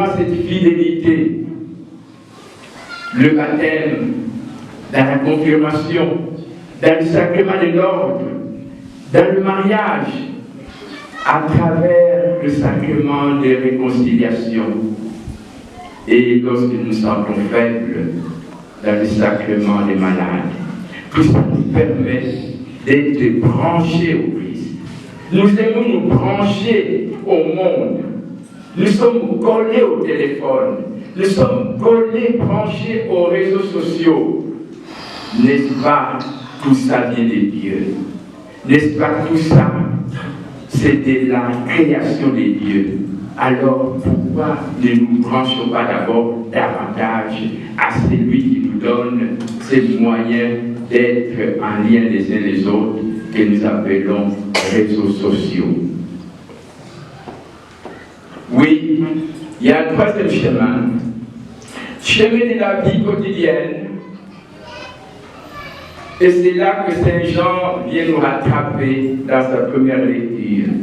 dans cette fidélité, le baptême, dans la confirmation, dans le sacrement de l'ordre, dans le mariage, à travers le sacrement de réconciliation. Et lorsque nous nous sentons faibles, dans le sacrement des malades. Tout ça nous permet d'être branchés au Christ. Nous aimons nous brancher au monde. Nous sommes collés au téléphone. Nous sommes collés, branchés aux réseaux sociaux. N'est-ce pas, tout ça vient de Dieu? N'est-ce pas, tout ça, c'est de la création des dieux? Alors, pourquoi ne nous branchons pas d'abord davantage à celui qui nous donne ces moyens d'être en lien les uns les autres, que nous appelons réseaux sociaux? Oui, il y a un troisième chemin de la vie quotidienne. Et c'est là que Saint Jean vient nous rattraper dans sa première lecture.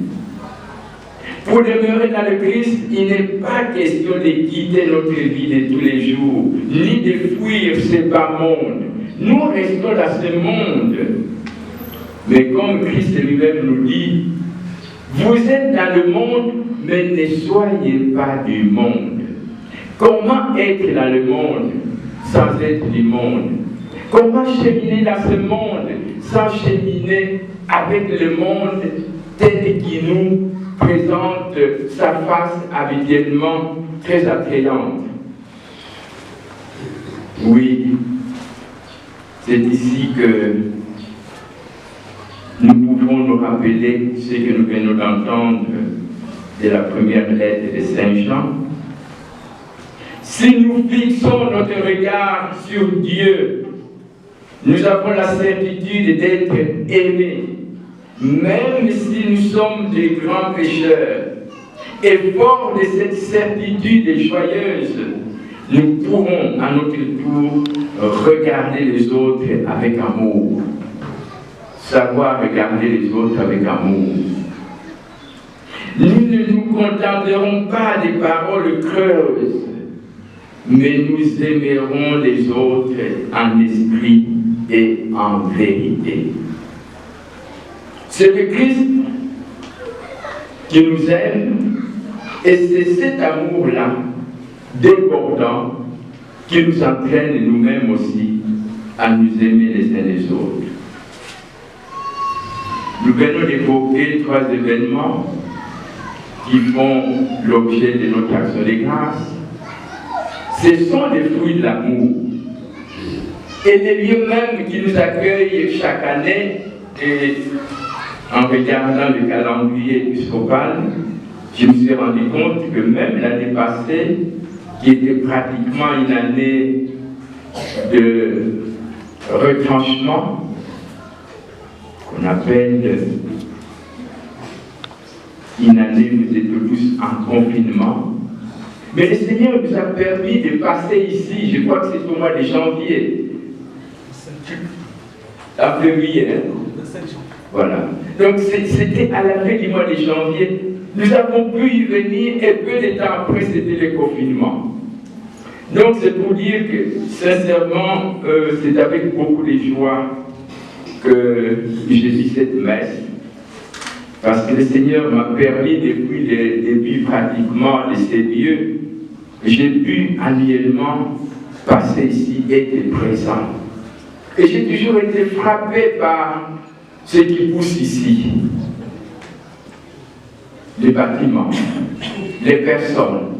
Pour demeurer dans le Christ, il n'est pas question de quitter notre vie de tous les jours, ni de fuir ce bas monde. Nous restons dans ce monde. Mais comme Christ lui-même nous dit, vous êtes dans le monde, mais ne soyez pas du monde. Comment être dans le monde sans être du monde? Comment cheminer dans ce monde sans cheminer avec le monde tel qu'il nous présente sa face habituellement très attrayante? Oui, c'est ici que nous pouvons nous rappeler ce que nous venons d'entendre de la première lettre de Saint Jean. Si nous fixons notre regard sur Dieu, nous avons la certitude d'être aimés, même si nous sommes des grands pécheurs. Et fort de cette certitude joyeuse, nous pourrons à notre tour regarder les autres avec amour. Savoir regarder les autres avec amour. Nous ne nous contenterons pas des paroles creuses, mais nous aimerons les autres en esprit et en vérité. C'est le Christ qui nous aime, et c'est cet amour-là, débordant, qui nous entraîne nous-mêmes aussi à nous aimer les uns les autres. Nous venons d'évoquer 3 événements qui font l'objet de notre action de grâce. Ce sont des fruits de l'amour. Et les lieux même qui nous accueillent chaque année, et en regardant le calendrier épiscopal, je me suis rendu compte que même l'année passée, qui était pratiquement une année de retranchement, qu'on appelle une année où nous étions tous en confinement, mais le Seigneur nous a permis de passer ici, je crois que c'est au mois de janvier, à février, voilà. Donc c'était à la fin du mois de janvier, nous avons pu y venir et peu de temps après c'était le confinement. Donc c'est pour dire que sincèrement, c'est avec beaucoup de joie que j'ai dit cette messe, parce que le Seigneur m'a permis depuis le début pratiquement de ces lieux, j'ai pu annuellement passer ici et être présent. Et j'ai toujours été frappé par ce qui pousse ici. Les bâtiments, les personnes,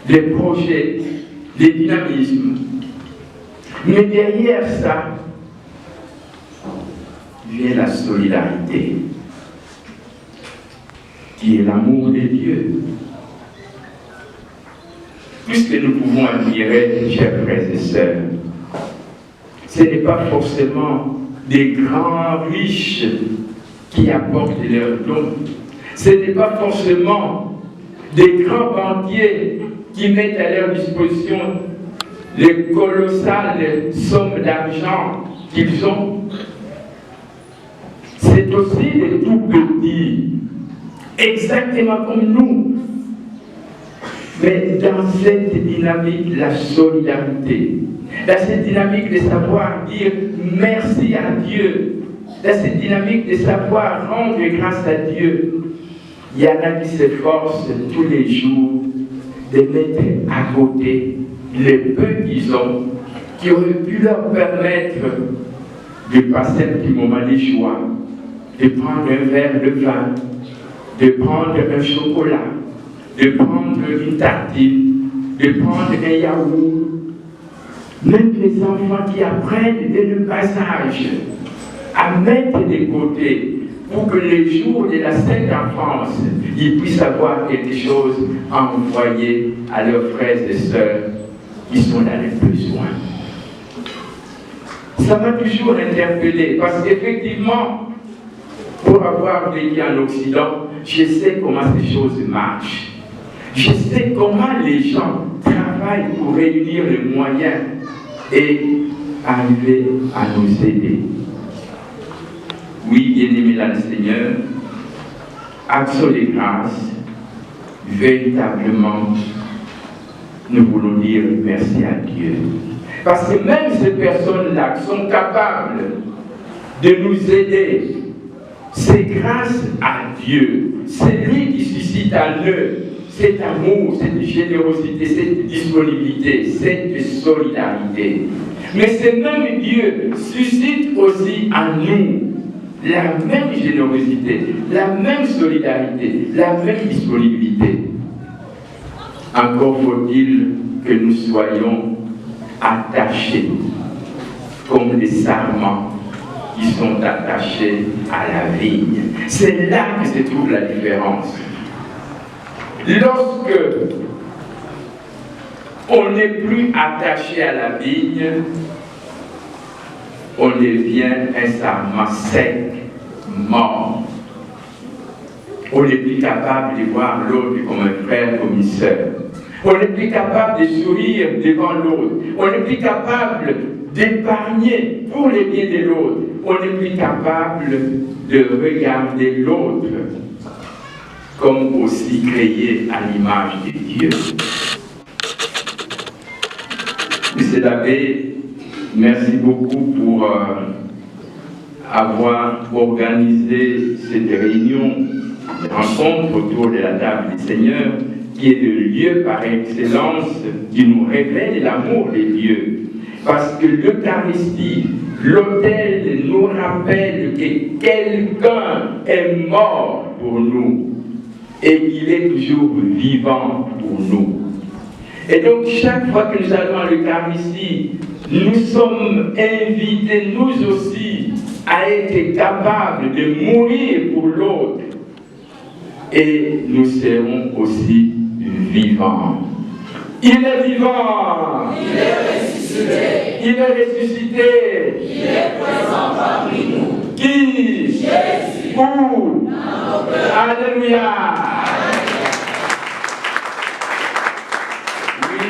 les projets, les dynamismes. Mais derrière ça, vient la solidarité, qui est l'amour de Dieu. Puisque nous pouvons admirer, chers frères et sœurs, ce n'est pas forcément des grands riches qui apportent leurs dons. Ce n'est pas forcément des grands banquiers qui mettent à leur disposition les colossales sommes d'argent qu'ils ont. C'est aussi des tout petits, exactement comme nous, Mais dans cette dynamique, la solidarité, dans cette dynamique de savoir dire merci à Dieu, dans cette dynamique de savoir rendre grâce à Dieu, il y en a qui s'efforcent tous les jours de mettre à côté les peu qu'ils ont, qui auraient pu leur permettre de passer un petit moment de joie, de prendre un verre de vin, de prendre un chocolat, de prendre une tartine, de prendre un yaourt. Même les enfants qui apprennent dès le passage à mettre de côté pour que les jours de la sainte enfance, ils puissent avoir quelque chose à envoyer à leurs frères et sœurs qui sont dans les besoins. Ça m'a toujours interpellé parce qu'effectivement, pour avoir vécu en Occident, je sais comment ces choses marchent. Je sais comment les gens travaillent pour réunir les moyens et arriver à nous aider. Oui, bien-aimés dans le Seigneur, action de grâce, véritablement, nous voulons dire merci à Dieu. Parce que même ces personnes-là qui sont capables de nous aider, c'est grâce à Dieu. C'est lui qui suscite en eux cet amour, cette générosité, cette disponibilité, cette solidarité. Mais ce même Dieu suscite aussi en nous la même générosité, la même solidarité, la même disponibilité. Encore faut-il que nous soyons attachés comme des sarments qui sont attachés à la vigne. C'est là que se trouve la différence. Lorsque on n'est plus attaché à la vigne, on devient un sarment sec, mort. On n'est plus capable de voir l'autre comme un frère, comme une sœur. On n'est plus capable de sourire devant l'autre. On n'est plus capable d'épargner pour les biens de l'autre. On n'est plus capable de regarder l'autre comme aussi créé à l'image de Dieu. Monsieur l'abbé, merci beaucoup pour avoir organisé cette réunion, cette rencontre autour de la table du Seigneur, qui est le lieu par excellence qui nous révèle l'amour de Dieu. Parce que l'Eucharistie, l'autel nous rappelle que quelqu'un est mort pour nous et qu'il est toujours vivant pour nous. Et donc chaque fois que nous allons à l'Eucharistie, nous sommes invités nous aussi à être capables de mourir pour l'autre. Et nous serons aussi vivants. Il est vivant. Il est ressuscité. Il est ressuscité. Il est présent parmi nous. Qui? Jésus. Où? Alléluia. Oui,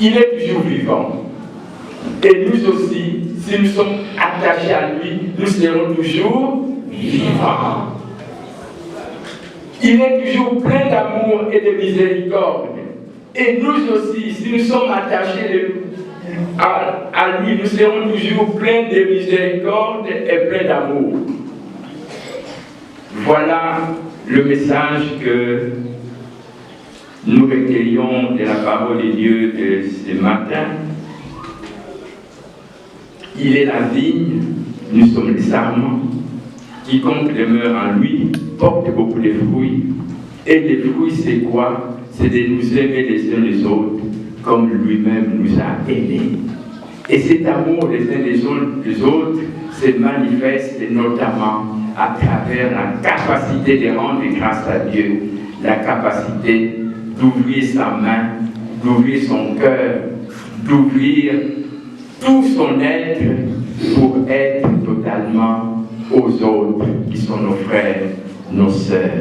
il est toujours vivant. Et nous aussi, si nous sommes attachés à lui, nous serons toujours vivants. Il est toujours plein d'amour et de miséricorde. Et nous aussi, si nous sommes attachés à lui, nous serons toujours pleins de miséricorde et pleins d'amour. Voilà le message que nous recueillons de la parole de Dieu de ce matin. Il est la vigne, nous sommes les sarments. Quiconque demeure en lui porte beaucoup de fruits. Et les fruits, c'est quoi? C'est de nous aimer les uns les autres comme lui-même nous a aimés. Et cet amour les uns les autres se manifeste notamment à travers la capacité de rendre grâce à Dieu, la capacité d'ouvrir sa main, d'ouvrir son cœur, d'ouvrir tout son être pour être totalement aux autres qui sont nos frères, nos sœurs.